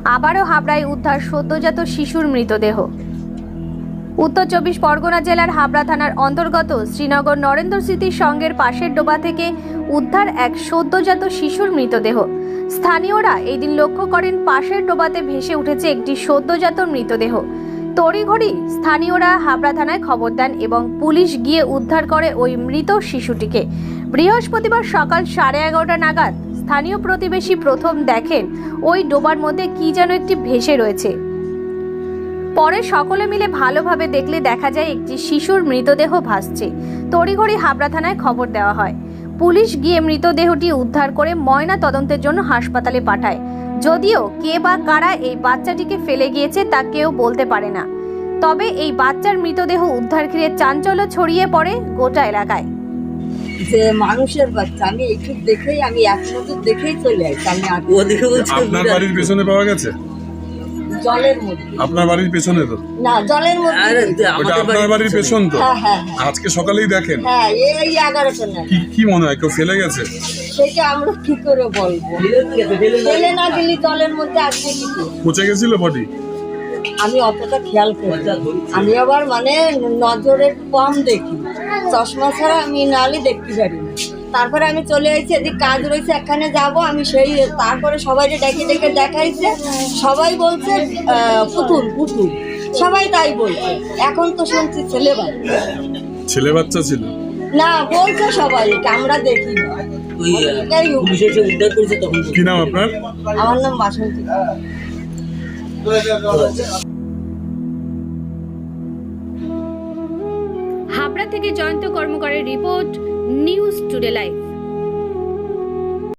আবারও হাবড়ায় উদ্ধার সদ্যজাত শিশুর মৃতদেহ। উত্তর 24 পরগনা জেলার হাবড়া থানার অন্তর্গত শ্রীনগর নরেন্দ্র স্মৃতি সংঘের পাশের ডোবা থেকে উদ্ধার এক সদ্যজাত শিশুর মৃতদেহ। স্থানীয়রা এই দিন লক্ষ্য করেন পাশের ডোবাতে ভেসে উঠেছে একটি সদ্যজাত মৃতদেহ। তড়িঘড়ি স্থানীয়রা হাবড়া থানায় খবর দেন এবং পুলিশ গিয়ে উদ্ধার করে ওই মৃত শিশুটিকে। বৃহস্পতিবার সকাল 11:30 নাগাদ স্থানীয় প্রতিবেশী প্রথম দেখেন ওই ডোবার মধ্যে কি যেন একটি ভেসে রয়েছে। পরে সকলে মিলে ভালোভাবে দেখলে দেখা যায় একটি শিশুর মৃতদেহ ভাসছে। তড়িঘড়ি হাবড়া থানায় খবর দেওয়া হয়। পুলিশ গিয়ে মৃতদেহটি উদ্ধার করে ময়না তদন্তের জন্য হাসপাতালে পাঠায়। যদিও কে বা কারা এই বাচ্চাটিকে ফেলে গিয়েছে তা কেউ বলতে পারে না। তবে এই বাচ্চার মৃতদেহ উদ্ধার ঘিরে চাঞ্চল্য ছড়িয়ে পড়ে গোটা এলাকায়। যে মানুষের বাচ্চা আমি একটু দেখেই আমি এক নজর দেখেই চলে আসি। আমি আপনার বাড়ির পেছনে পাওয়া গেছে? জলের মধ্যে। আপনার বাড়ির পেছনে তো না, জলের মধ্যে। ওটা আপনার বাড়ির পেছন তো? হ্যাঁ হ্যাঁ আজকে সকালেই দেখেন? হ্যাঁ, এই 11টা না। কি মনে হয় কেউ ফেলে গেছে? সেটা আমরা কি করে বলবো? ফেলে না গেলে জলের মধ্যে আসবে কি করে? পচে গেছিল বডি? আমি অতটা খেয়াল করি না। আমি আবার মানে নজরের কম দেখি, চশমা ছাড়া আমি নাহলে দেখতে পারি না। তারপরে আমি চলে এসেছি, এদিক কাজ রয়েছে, এখানে যাব আমি। সেই তারপরে সবাই ডেকে ডেকে দেখাইছে, সবাই বলছে পুতুল পুতুল, সবাই তাই বলছে। এখন তো শুনছি ছেলে বাচ্চা ছিল না, বলছে সবাই, আমরা দেখি না। কি নাম আপনার? আমার নাম বাসন্তী। হাবড়া থেকে জয়ন্ত কর্মকারের রিপোর্ট, নিউজ টুডে লাইভ।